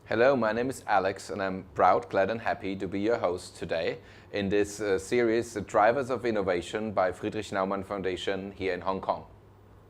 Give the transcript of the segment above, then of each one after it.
Hello, my name is Alex and I'm proud, glad and happy to be your host today in this series, Drivers of Innovation by Friedrich Naumann Foundation here in Hong Kong.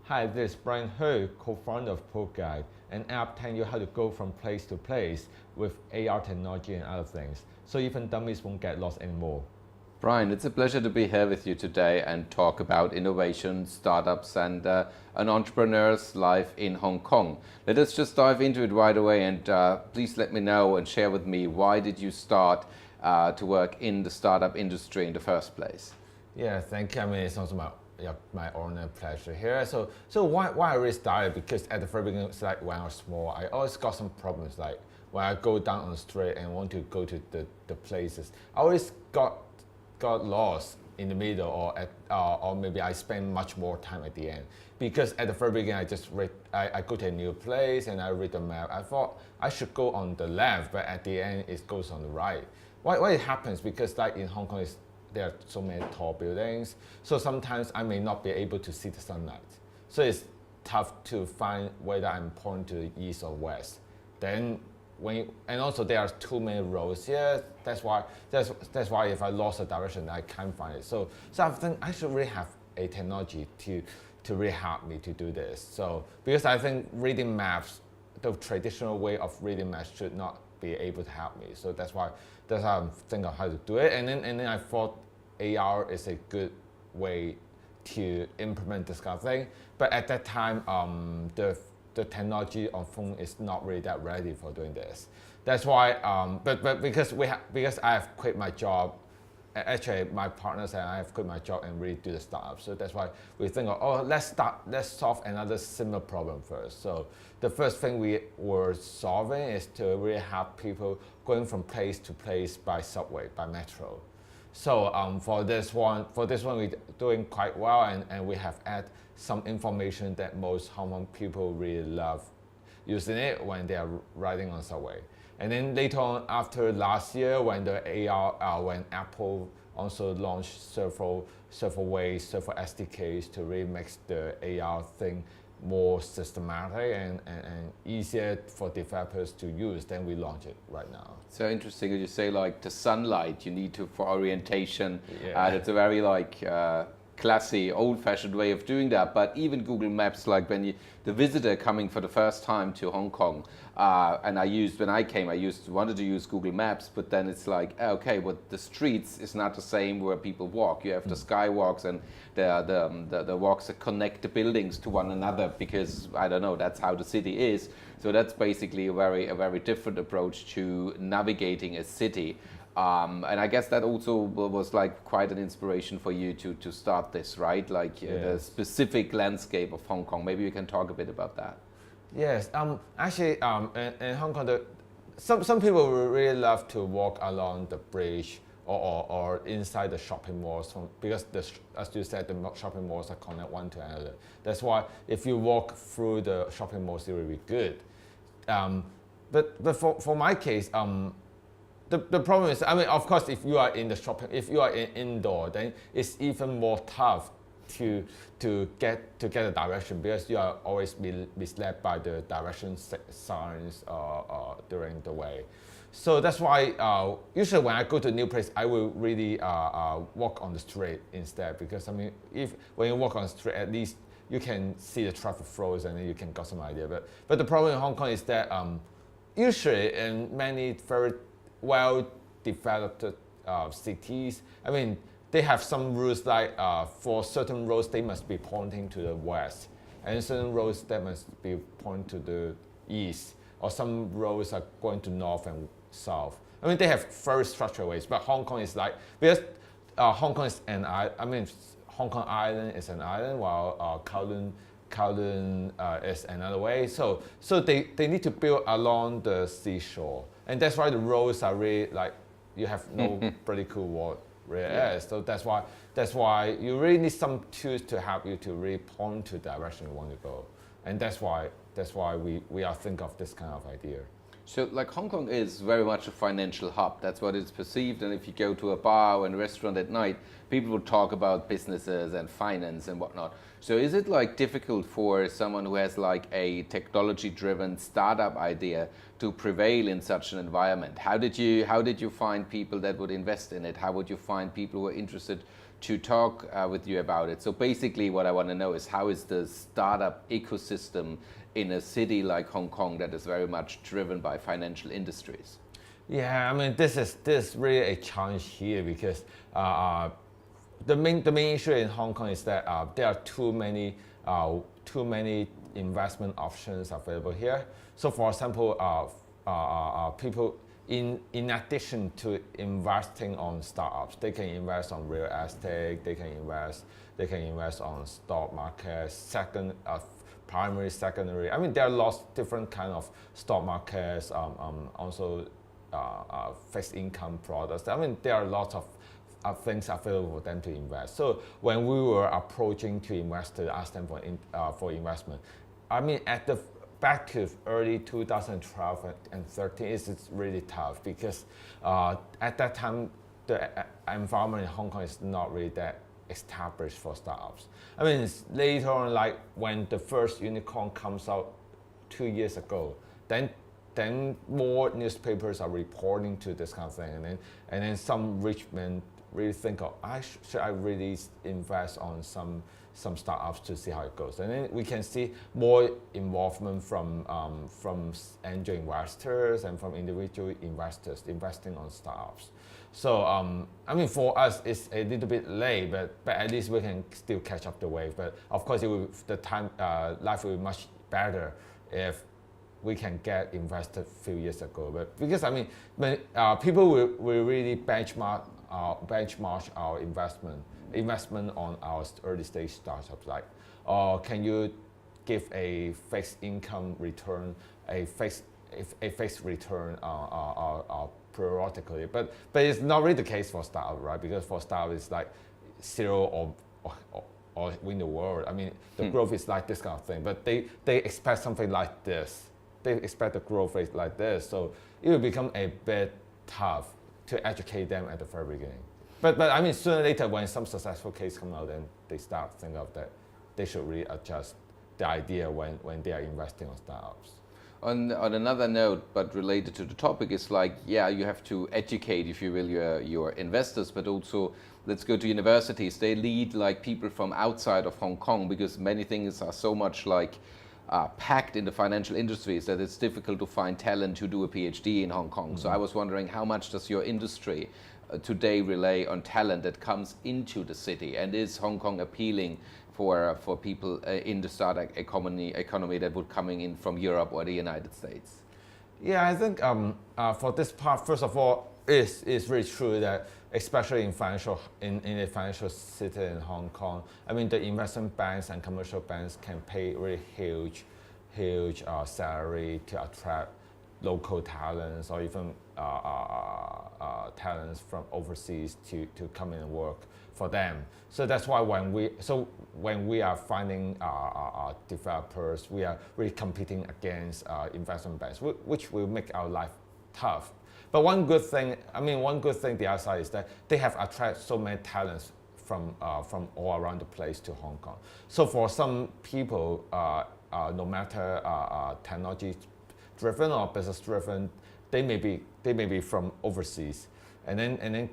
Hi, this is Brian He, co-founder of Pokeguide, an app telling you how to go from place to place with AR technology and other things, so even dummies won't get lost anymore. Brian, it's a pleasure to be here with you today and talk about innovation, startups and an entrepreneur's life in Hong Kong. Let us just dive into it right away and please let me know and share with me, why did you start to work in the startup industry in the first place? Yeah, thank you. I mean, it's also my honor, pleasure here. So why I really started, because at the very beginning, it's like when I was small, I always got some problems. Like when I go down on the street and want to go to the places, I always got lost in the middle, or maybe I spend much more time at the end. Because at the very beginning, I go to a new place and I read the map. I thought I should go on the left, but at the end it goes on the right. Why it happens? Because like in Hong Kong, there are so many tall buildings, so sometimes I may not be able to see the sunlight. So it's tough to find whether I'm pointing to the east or west. Then and also there are too many roads here. That's why if I lost the direction, I can't find it. So I think I should really have a technology to really help me to do this. So because I think reading maps, the traditional way of reading maps should not be able to help me. So that's how I'm thinking of how to do it. And then I thought AR is a good way to implement this kind of thing. But at that time, the technology on phone is not really that ready for doing this. That's why, but because I have quit my job, actually my partners and I have quit my job and really do the startup. So that's why we think of, let's solve another similar problem first. So the first thing we were solving is to really have people going from place to place by subway, by metro. So for this one we're doing quite well, and we have added some information that most Hong Kong people really love using it when they are riding on subway. And then later on, after last year, when when Apple also launched several SDKs to really make the AR thing more systematic and easier for developers to use, then we launch it right now. So interesting, as you say, like the sunlight you need to for orientation. Yeah. That's a very classy, old-fashioned way of doing that. But even Google Maps, like when the visitor coming for the first time to Hong Kong, and when I came, wanted to use Google Maps, but then it's like, okay, well, the streets is not the same where people walk. You have the skywalks and the walks that connect the buildings to one another, because I don't know, that's how the city is. So that's basically a very different approach to navigating a city. And I guess that also was like quite an inspiration for you to start this, right? Like the specific landscape of Hong Kong. Maybe you can talk a bit about that. Yes. Actually, in Hong Kong, some people really love to walk along the bridge or inside the shopping malls, because as you said, the shopping malls are connected one to another. That's why if you walk through the shopping malls, it will be good. But for my case, the problem is, I mean, of course, if you are in the shopping, if you are indoor, then it's even more tough to get a direction, because you are always misled by the direction signs during the way. So that's why usually when I go to a new place, I will really walk on the street instead, because I mean, when you walk on the street, at least you can see the traffic flows and then you can get some idea. But the problem in Hong Kong is that usually in many very well-developed cities, I mean, they have some rules, like for certain roads they must be pointing to the west, and certain roads that must be pointing to the east, or some roads are going to north and south. I mean, they have very structured ways, but Hong Kong is like, because Hong Kong is Hong Kong Island is an island, while Kowloon is another way. So they need to build along the seashore, and that's why the roads are really like, you have no pretty cool wall really is. So that's why you really need some tools to help you to really point to the direction you want to go, and that's why we are thinking of this kind of idea. So, like Hong Kong is very much a financial hub. That's what it's perceived. And if you go to a bar or a restaurant at night, people will talk about businesses and finance and whatnot. So, is it like difficult for someone who has like a technology-driven startup idea to prevail in such an environment? How did you find people that would invest in it? How would you find people who are interested to talk with you about it? So basically what I want to know is, how is the startup ecosystem in a city like Hong Kong that is very much driven by financial industries? Yeah, I mean, this is really a challenge here because the main issue in Hong Kong is that there are too many investment options available here. So, for example, people in addition to investing on startups, they can invest on real estate, they can invest on stock market, primary, secondary. I mean, there are lots of different kind of stock markets, also fixed income products. I mean, there are lots of things available for them to invest. So when we were approaching to investors, ask them for investment, I mean, back to early 2012 and 13, it's really tough because at that time, the environment in Hong Kong is not really that established for startups. I mean, it's later on, like when the first unicorn comes out 2 years ago, then more newspapers are reporting to this kind of thing, and then some rich men really think, oh, should I really invest on some startups to see how it goes? And then we can see more involvement from angel investors and from individual investors investing on startups. So I mean, for us, it's a little bit late, but at least we can still catch up the wave. But of course, life will be much better if we can get invested a few years ago. But because I mean, people will really benchmark our investment on our early stage startups. Like, can you give a fixed income return, a fixed return periodically? But it's not really the case for startup, right? Because for startup, it's like zero or win the world. I mean, the growth is like this kind of thing. But they expect something like this. They expect the growth rate like this. So it will become a bit tough to educate them at the very beginning. But I mean, sooner or later, when some successful case come out, then they start thinking of that they should really adjust the idea when they are investing on startups. On another note, but related to the topic, is like, yeah, you have to educate, if you will, your investors, but also let's go to universities. They lead like people from outside of Hong Kong, because many things are so much like packed in the financial industries that it's difficult to find talent to do a PhD in Hong Kong. Mm-hmm. So I was wondering, how much does your industry today rely on talent that comes into the city, and is Hong Kong appealing for people in the startup economy that would coming in from Europe or the United States? Yeah, I think for this part, first of all, it's very true that especially in a financial city in Hong Kong, I mean, the investment banks and commercial banks can pay really huge salary to attract local talents, or even talents from overseas to come in and work for them. So that's why when we are finding developers, we are really competing against investment banks, which will make our life tough. But one good thing the other side is that they have attracted so many talents from all around the place to Hong Kong. So for some people, no matter technology driven or business driven, they may be from overseas, and then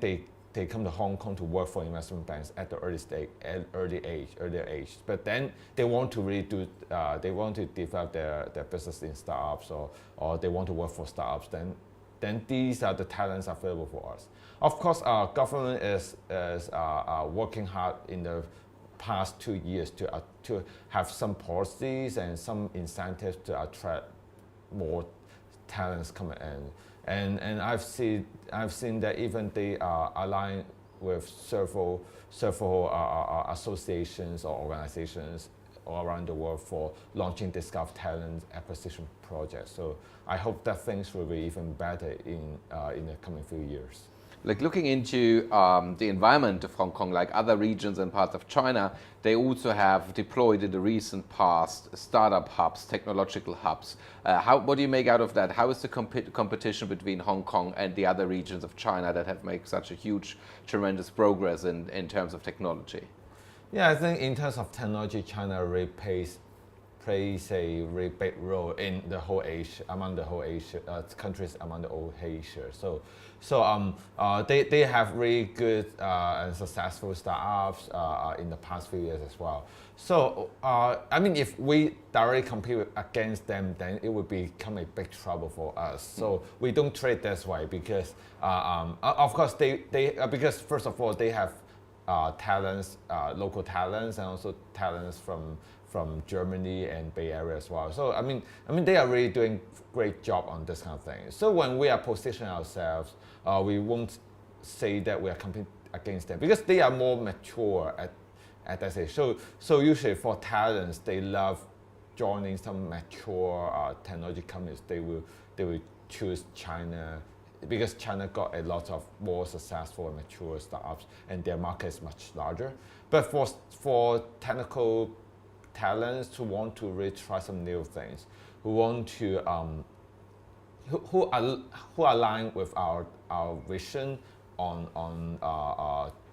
they come to Hong Kong to work for investment banks at the earlier age. But then they want to really they want to develop their business in startups, or they want to work for startups. Then these are the talents available for us. Of course, our government is working hard in the past 2 years to have some policies and some incentives to attract more talents coming in. And I've seen that even they are aligned with several associations or organizations all around the world for launching this kind of talent acquisition projects. So I hope that things will be even better in the coming few years. Like looking into the environment of Hong Kong, like other regions and parts of China, they also have deployed in the recent past startup hubs, technological hubs. What do you make out of that? How is the competition between Hong Kong and the other regions of China that have made such a huge, tremendous progress in terms of technology? Yeah, I think in terms of technology, China really plays a really big role in the whole Asia, among the whole Asia countries among the whole Asia. They have really good and successful startups in the past few years as well. So I mean, if we directly compete against them, then it would become a big trouble for us. So we don't trade this way because of course because first of all they have talents, local talents, and also talents from Germany and Bay Area as well. So I mean they are really doing great job on this kind of thing. So when we are positioning ourselves, we won't say that we are competing against them because they are more mature at that stage. So usually for talents, they love joining some mature technology companies. They will choose China because China got a lot of more successful and mature startups, and their market is much larger. But for technical talents who want to really try some new things, who want to who align with our vision on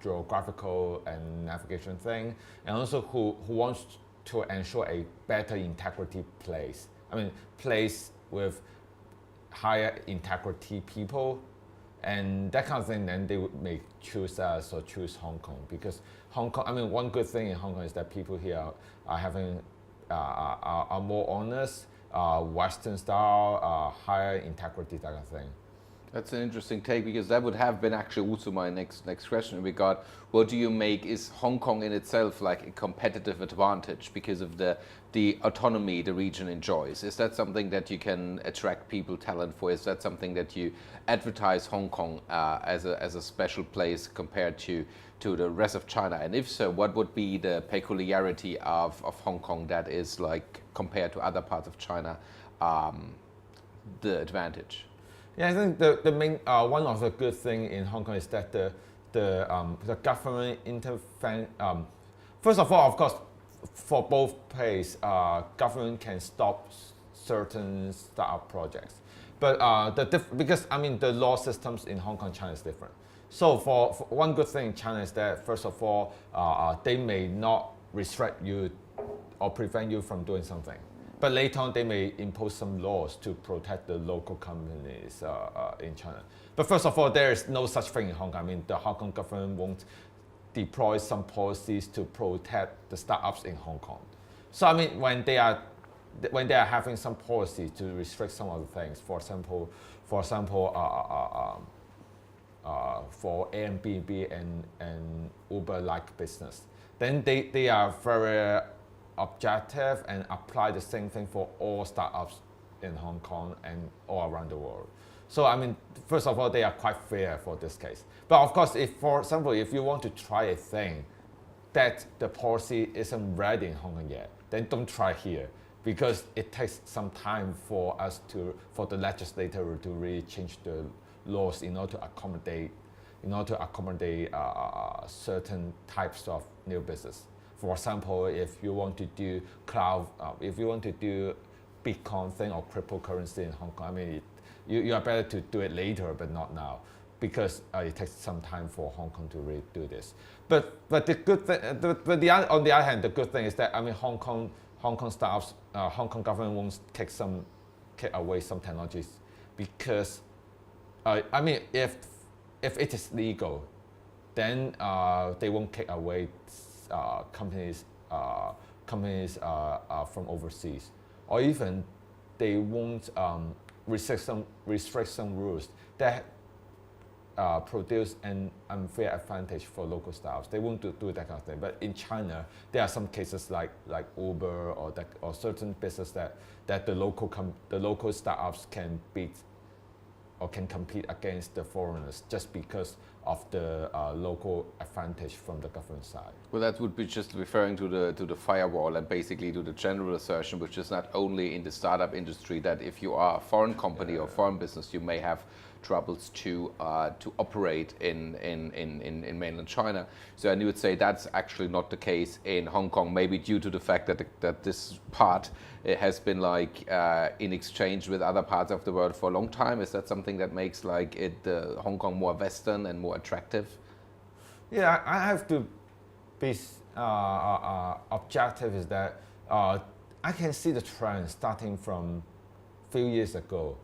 geographical and navigation thing, and also who wants to ensure a better integrity place. I mean, place with higher integrity people and that kind of thing, then they may choose us or choose Hong Kong because Hong Kong. I mean, one good thing in Hong Kong is that people here are having are more honest, Western style, higher integrity, that kind of thing. That's an interesting take because that would have been actually also my next question in regard. What do you make? Is Hong Kong in itself like a competitive advantage because of the autonomy the region enjoys? Is that something that you can attract people, talent for? Is that something that you advertise Hong Kong as a special place compared to the rest of China? And if so, what would be the peculiarity of Hong Kong that is like compared to other parts of China, the advantage? Yeah, I think the main one of the good thing in Hong Kong is that the government intervene. First of all, of course, for both places, government can stop certain startup projects, but because I mean the law systems in Hong Kong, China is different. So for one good thing in China is that first of all, they may not restrict you or prevent you from doing something. But later on, they may impose some laws to protect the local companies in China. But first of all, there is no such thing in Hong Kong. I mean, the Hong Kong government won't deploy some policies to protect the startups in Hong Kong. So I mean, when they are having some policy to restrict some of the things, for example, for Airbnb and Uber-like business, then they are very objective and apply the same thing for all startups in Hong Kong and all around the world. So I mean, first of all, they are quite fair for this case. But of course, if for example, if you want to try a thing that the policy isn't ready in Hong Kong yet, then don't try here because it takes some time for the legislator to really change the laws in order to accommodate certain types of new business. For example, if you want to do cloud, if you want to do Bitcoin thing or cryptocurrency in Hong Kong, I mean, you are better to do it later, but not now, because it takes some time for Hong Kong to really do this. But the good thing, on the other hand, the good thing is that I mean, Hong Kong startups, Hong Kong government won't take away some technologies, because I mean, if it is legal, then they won't take away companies from overseas, or even they won't restrict some rules that produce an unfair advantage for local startups. They won't do that kind of thing. But in China, there are some cases like Uber or certain business that the local startups can beat or can compete against the foreigners just because of the local advantage from the government side. Well, that would be just referring to the firewall and basically to the general assertion, which is not only in the startup industry, that if you are a foreign company or foreign business, you may have troubles to operate in mainland China. So I would say that's actually not the case in Hong Kong, maybe due to the fact that this part it has been like in exchange with other parts of the world for a long time. Is that something that makes like Hong Kong more Western and more attractive? Yeah, I have to be objective. Is that I can see the trend starting from few years ago.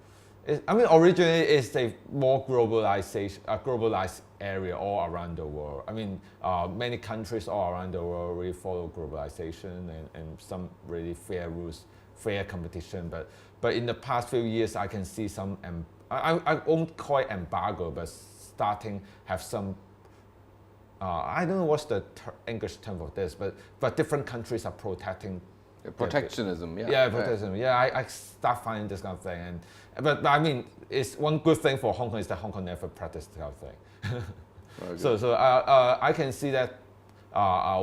Originally it's a more globalized area all around the world. Many countries all around the world really follow globalization and some really fair rules, fair competition. But in the past few years, I can see some, I won't call it embargo, but starting have some, I don't know what's the English term for this, but different countries are protecting. Protectionism, yeah. Yeah, protectionism. Yeah, I start finding this kind of thing, but I mean, it's one good thing for Hong Kong is that Hong Kong never practiced this kind of thing. Okay. So I can see that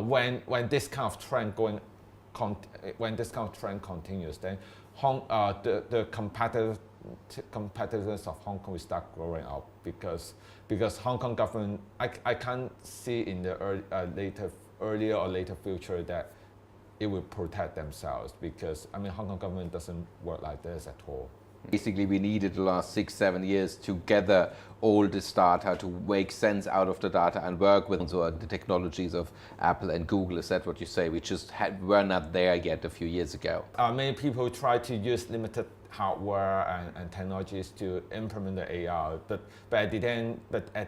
when this kind of trend continues, then the competitiveness of Hong Kong will start growing up because Hong Kong government, I can't see in the earlier or later future that it will protect themselves, because Hong Kong government doesn't work like this at all. Basically, we needed the last 6-7 years to gather all this data, to make sense out of the data and work with the technologies of Apple and Google. Is that what you say? We just were not there yet a few years ago. Many people try to use limited hardware and technologies to implement the AR, but at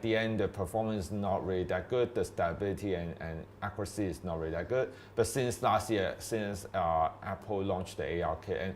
the end, the performance is not really that good. The stability and accuracy is not really that good. But since last year, since Apple launched the AR kit,